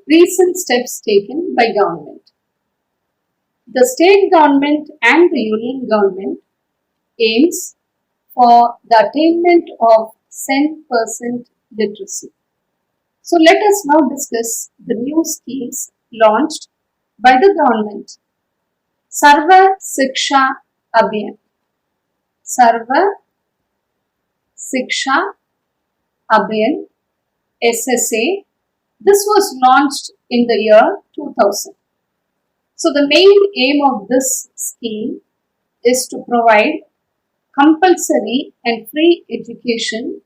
recent steps taken by government. The state government and the union government aims for the attainment of 10% literacy. So let us now discuss the new schemes launched by the government. Sarva Shiksha Abhiyan. Sarva Shiksha Abhiyan SSA. This was launched in the year 2000. So the main aim of this scheme is to provide compulsory and free education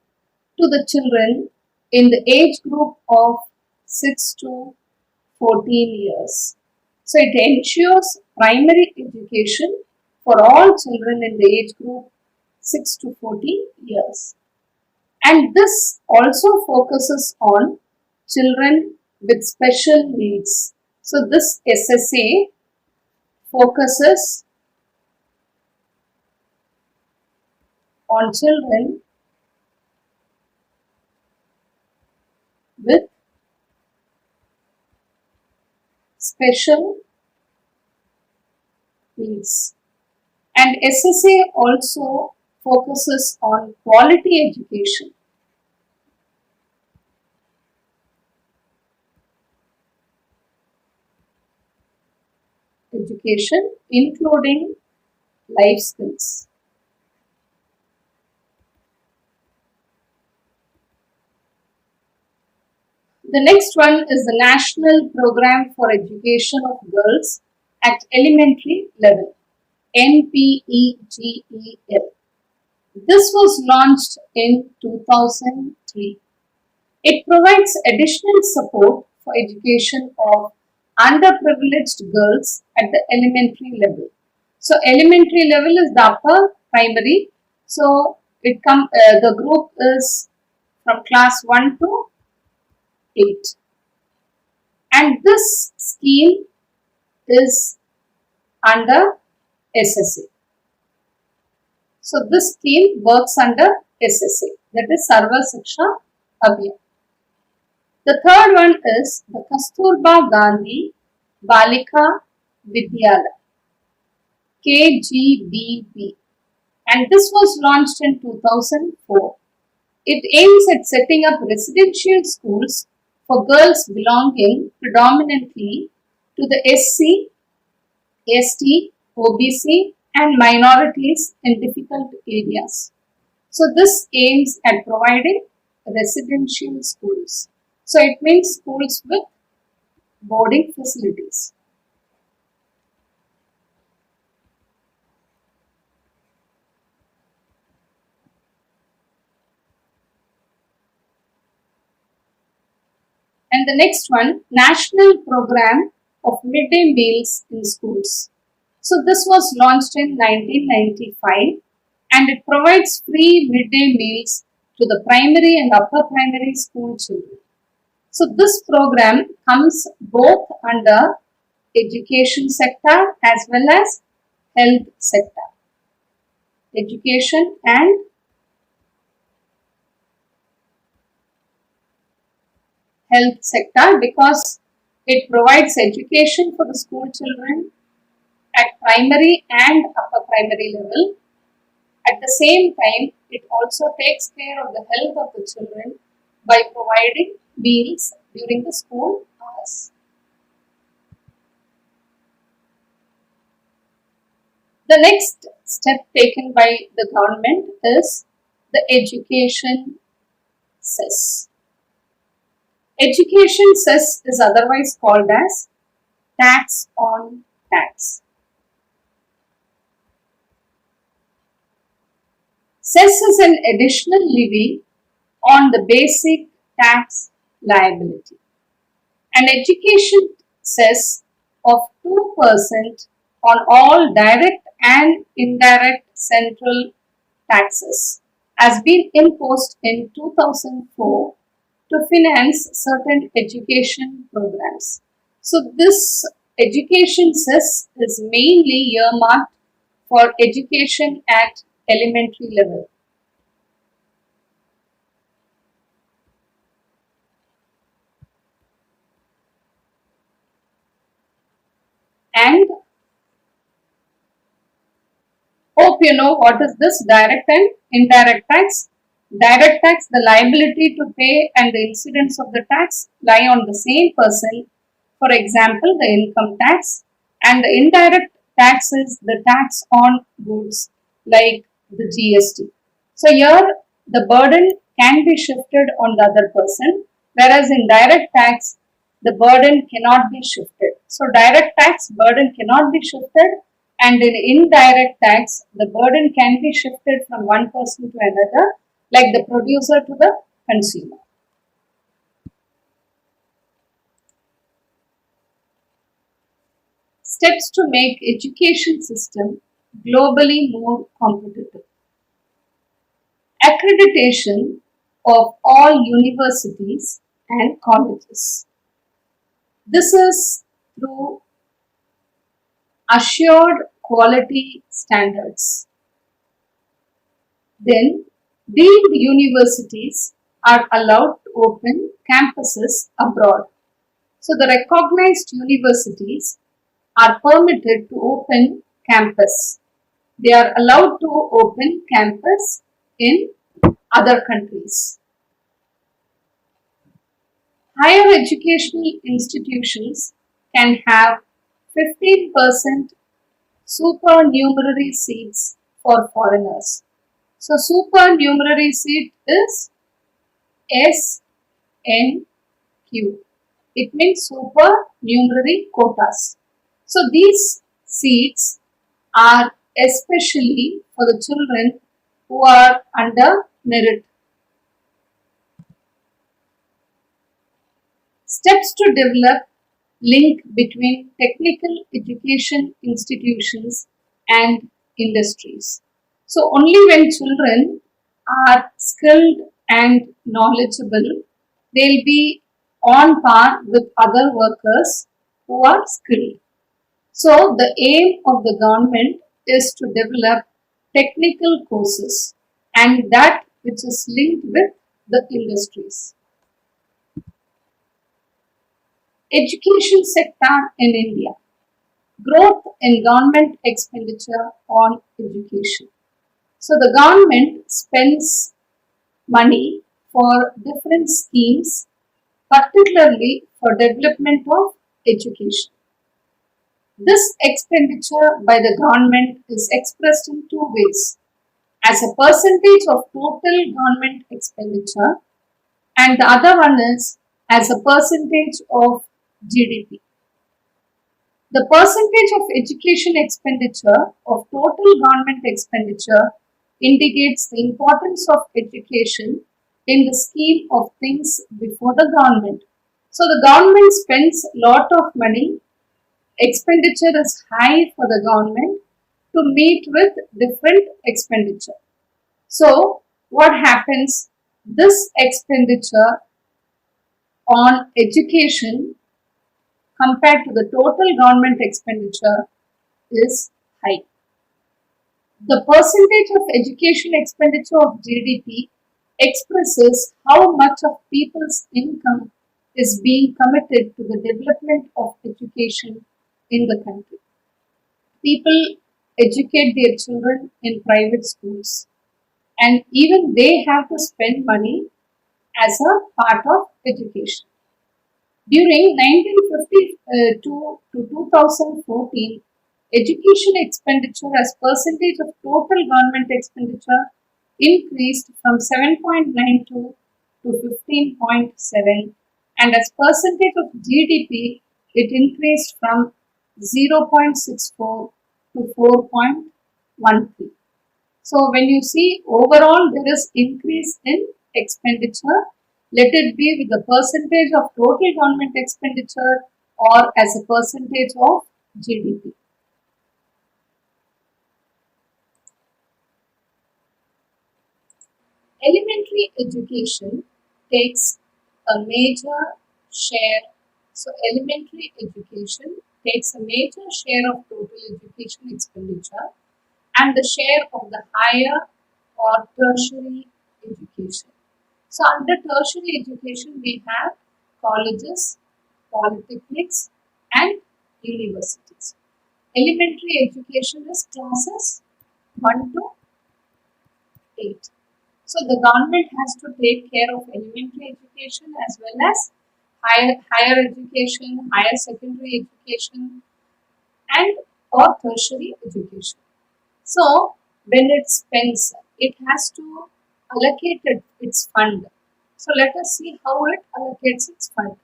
to the children in the age group of 6 to 14 years. So it ensures primary education for all children in the age group 6 to 14 years. And this also focuses on children with special needs. So this SSA focuses on children with special needs. And SSA also focuses on quality education. Education including life skills. The next one is the National Program for Education of Girls at Elementary Level, NPEGEL. This was launched in 2003. It provides additional support for education of underprivileged girls at the elementary level. So elementary level is the upper primary. So the group is from class 1 to 8. And this scheme is under SSA. So this scheme works under SSA, that is Sarva Shiksha Abhiyan. The third one is the Kasturba Gandhi Balika Vidyalaya, KGBV, and this was launched in 2004. It aims at setting up residential schools for girls belonging predominantly to the SC, ST, OBC and minorities in difficult areas. So this aims at providing residential schools. So it means schools with boarding facilities. And the next one, National Program of Midday Meals in Schools. So this was launched in 1995 and it provides free midday meals to the primary and upper primary school children. So this program comes both under education sector as well as health sector. Education and health sector because it provides education for the school children at primary and upper primary level. At the same time, it also takes care of the health of the children by providing meals during the school hours. The next step taken by the government is the education cess. Education cess is otherwise called as tax on tax. Cess is an additional levy on the basic tax liability. An education cess of 2% on all direct and indirect central taxes has been imposed in 2004 to finance certain education programs. So this education cess is mainly earmarked for education at elementary level. And hope you know what is this direct and indirect tax. Direct tax, the liability to pay and the incidence of the tax lie on the same person. For example, the income tax. And the indirect tax is the tax on goods like the GST. So here the burden can be shifted on the other person, whereas in direct tax the burden cannot be shifted. So direct tax burden cannot be shifted, and in indirect tax the burden can be shifted from one person to another, like the producer to the consumer. Steps to make education system globally more competitive. Accreditation of all universities and colleges. This is through assured quality standards. Then, deemed universities are allowed to open campuses abroad. So, the recognized universities are permitted to open campus. They are allowed to open campus in other countries. Higher educational institutions can have 15% supernumerary seats for foreigners. So supernumerary seat is SNQ. It means supernumerary quotas. So these seats are especially for the children who are under merit. Steps to develop link between technical education institutions and industries. So only when children are skilled and knowledgeable, they'll be on par with other workers who are skilled. So the aim of the government is to develop technical courses and that which is linked with the industries. Education sector in India. Growth in government expenditure on education. So the government spends money for different schemes, particularly for development of education. This expenditure by the government is expressed in two ways: as a percentage of total government expenditure, and the other one is as a percentage of GDP. The percentage of education expenditure of total government expenditure indicates the importance of education in the scheme of things before the government. So the government spends a lot of money, expenditure is high for the government to meet with different expenditure. So what happens? This expenditure on education compared to the total government expenditure is high. The percentage of education expenditure of GDP expresses how much of people's income is being committed to the development of education in the country. People educate their children in private schools, and even they have to spend money as a part of education. During 1952 to 2014, education expenditure as percentage of total government expenditure increased from 7.92 to 15.7, and as percentage of GDP it increased from 0.64 to 4.13. So when you see overall there is increase in expenditure, let it be with the percentage of total government expenditure or as a percentage of GDP. Elementary education takes a major share. So elementary education takes a major share of total education expenditure and the share of the higher or tertiary education. So under tertiary education we have colleges, polytechnics and universities. Elementary education is classes 1 to 8. So the government has to take care of elementary education as well as higher education, higher secondary education, and or tertiary education. So when it spends, it has to allocate its fund. So let us see how it allocates its fund.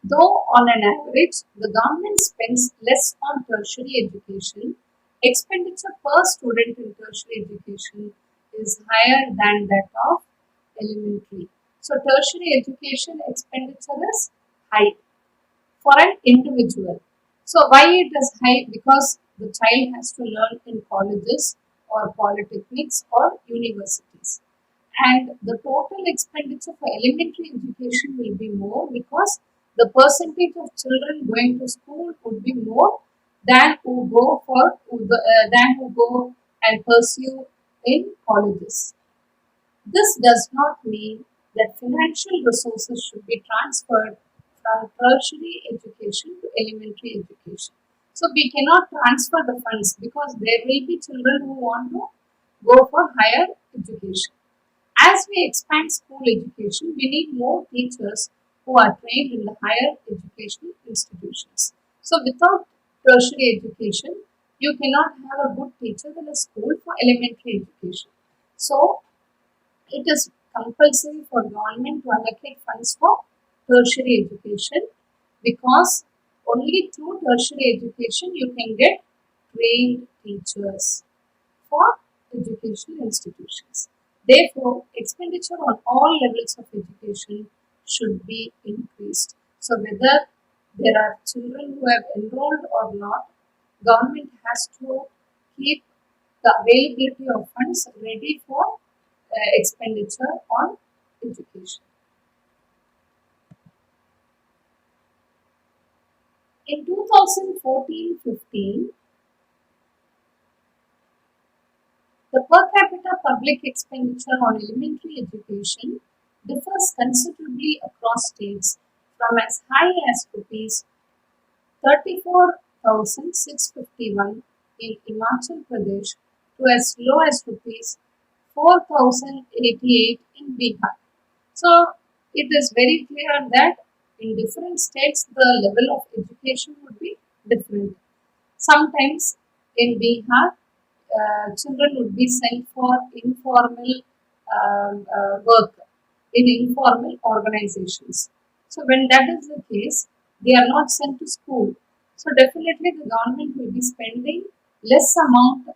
Though on an average, the government spends less on tertiary education, expenditure per student in tertiary education is higher than that of elementary. So tertiary education expenditure is high for an individual. So why it is high? Because the child has to learn in colleges or polytechnics or universities. And the total expenditure for elementary education will be more because the percentage of children going to school would be more than who go and pursue in colleges. This does not mean that financial resources should be transferred from tertiary education to elementary education. So we cannot transfer the funds because there will be children who want to go for higher education. As we expand school education, we need more teachers who are trained in the higher educational institutions. So without tertiary education, you cannot have a good teacher in a school for elementary education. So it is compulsory for government to allocate funds for tertiary education because only through tertiary education you can get trained teachers for educational institutions. Therefore, expenditure on all levels of education should be increased. So whether there are children who have enrolled or not, government has to keep the availability of funds ready for expenditure on education. In 2014-15, the per capita public expenditure on elementary education differs considerably across states from as high as rupees 34,651 in Himachal Pradesh to as low as rupees 4,088 in Bihar. So it is very clear that in different states the level of education would be different. Sometimes in Bihar, children would be sent for informal work in informal organizations. So when that is the case, they are not sent to school. So definitely the government will be spending less amount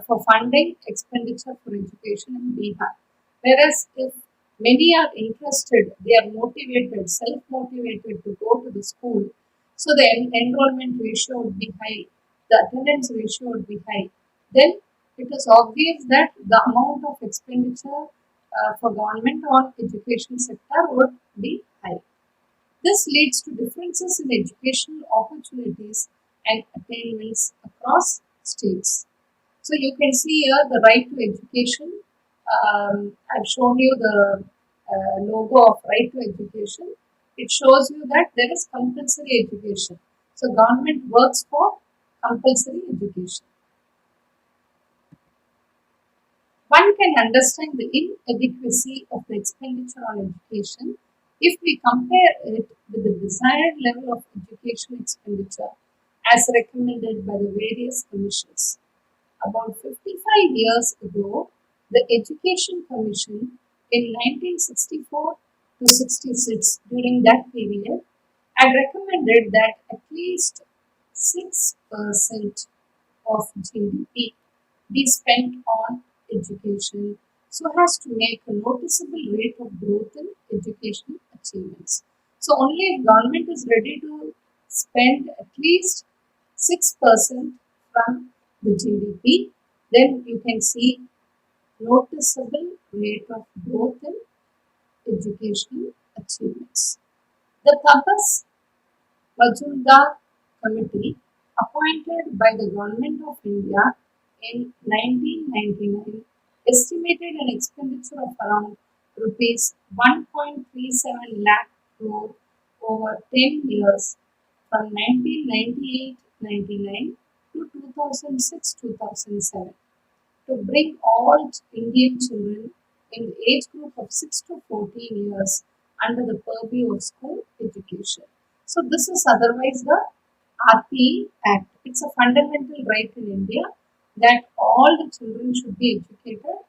for funding expenditure for education in Bihar. Whereas if many are interested, they are motivated, self-motivated to go to the school, so the enrollment ratio would be high, the attendance ratio would be high. Then it is obvious that the amount of expenditure for government on education sector would be high. This leads to differences in educational opportunities and attainments across states. So you can see here the right to education. I've shown you the logo of right to education. It shows you that there is compulsory education. So government works for compulsory education. One can understand the inadequacy of the expenditure on education if we compare it with the desired level of education expenditure as recommended by the various commissions. About 55 years ago, the Education Commission in 1964 to 66, during that period, had recommended that at least 6% of GDP be spent on education so as to make a noticeable rate of growth in educational achievements. So only if government is ready to spend at least 6% from the GDP, then you can see noticeable rate of growth in educational achievements. The Tapas Majumdar Committee, appointed by the Government of India in 1999, estimated an expenditure of around rupees 1.37 lakh crore over 10 years from 1998-99 to 2006-2007 to bring all Indian children in the age group of 6 to 14 years under the purview of school education. So this is otherwise the RP Act. It's a fundamental right in India that all the children should be educated,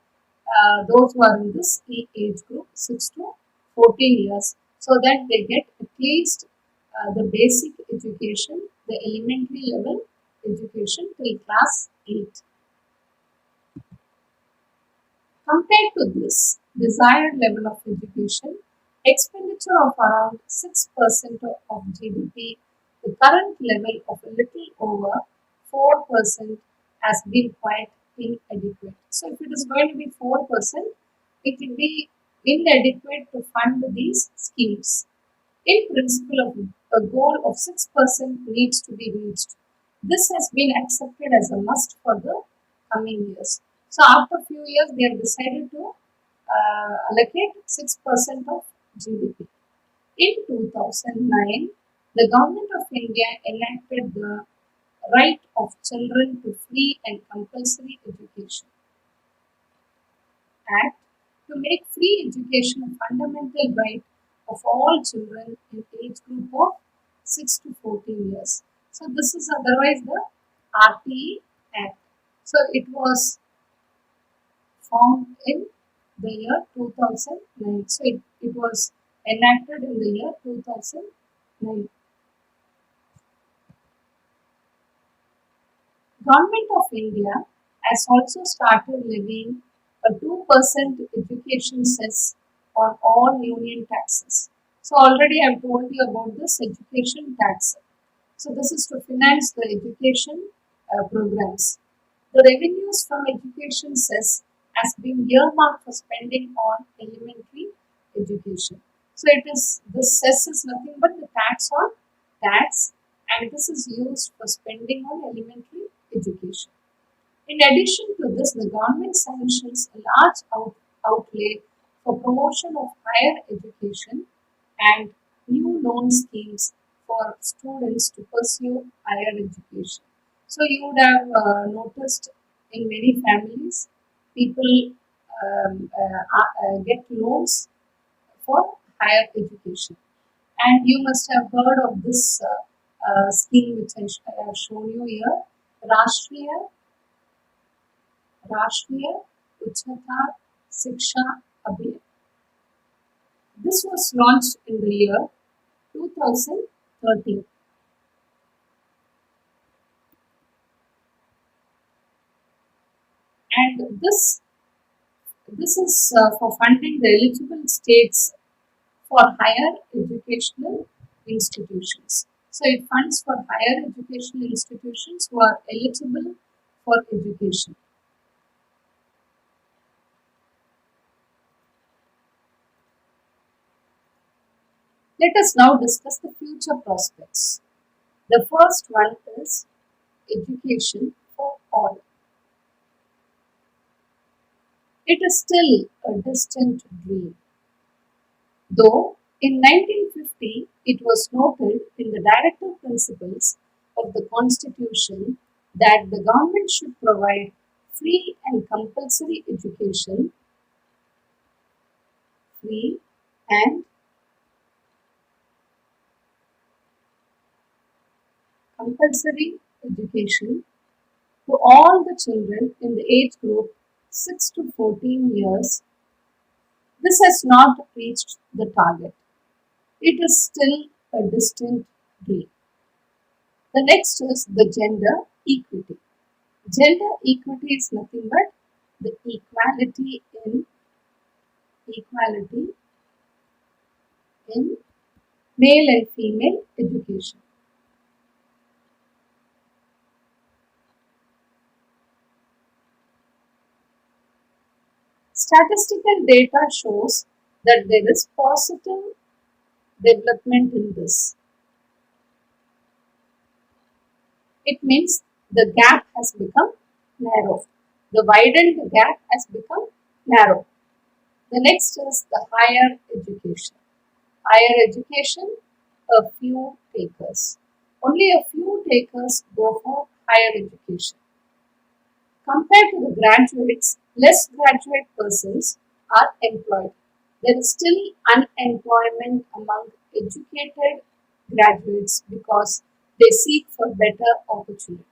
those who are in this age group 6 to 14 years, so that they get at least the basic education, the elementary level education till class 8. Compared to this desired level of education, expenditure of around 6% of GDP, the current level of a little over 4% has been quite inadequate. So if it is going to be 4%, it will be inadequate to fund these schemes. In principle, a goal of 6% needs to be reached. This has been accepted as a must for the coming years. So after a few years, they have decided to allocate 6% of GDP. In 2009, the government of India enacted the Right of Children to Free and Compulsory Education Act to make free education a fundamental right of all children in age group of 6 to 14 years. So this is otherwise the RTE Act. So it was formed in the year 2009. So it was enacted in the year 2009. Government of India has also started levying a 2% education cess on all union taxes. So already I have told you about this education tax. So this is to finance the education programs. The revenues from education cess has been earmarked for spending on elementary education. So it is, this cess is nothing but the tax on tax, and this is used for spending on elementary education. In addition to this, the government sanctions a large outlay for promotion of higher education and new loan schemes for students to pursue higher education. So you would have noticed in many families, people get loans for higher education. And you must have heard of this scheme which I have shown you here, Rashtriya Uच्चतर Shiksha Abhiyan. This was launched in the year 2013. And this is for funding the eligible states for higher educational institutions. So it funds for higher educational institutions who are eligible for education. Let us now discuss the future prospects. The first one is education for all. It is still a distant dream. Though in 1950 it was noted in the Directive Principles of the Constitution that the government should provide free and compulsory education, free and compulsory education to all the children in the age group 6 to 14 years. This has not reached the target. It is still a distant dream. The next is the gender equity. Gender equity is nothing but the equality in male and female education. Statistical data shows that there is positive development in this. It means the gap has become narrow. The widened gap has become narrow. The next is the higher education. Higher education, a few takers. Only a few takers go for higher education. Compared to the graduates, less graduate persons are employed. There is still unemployment among educated graduates because they seek for better opportunities.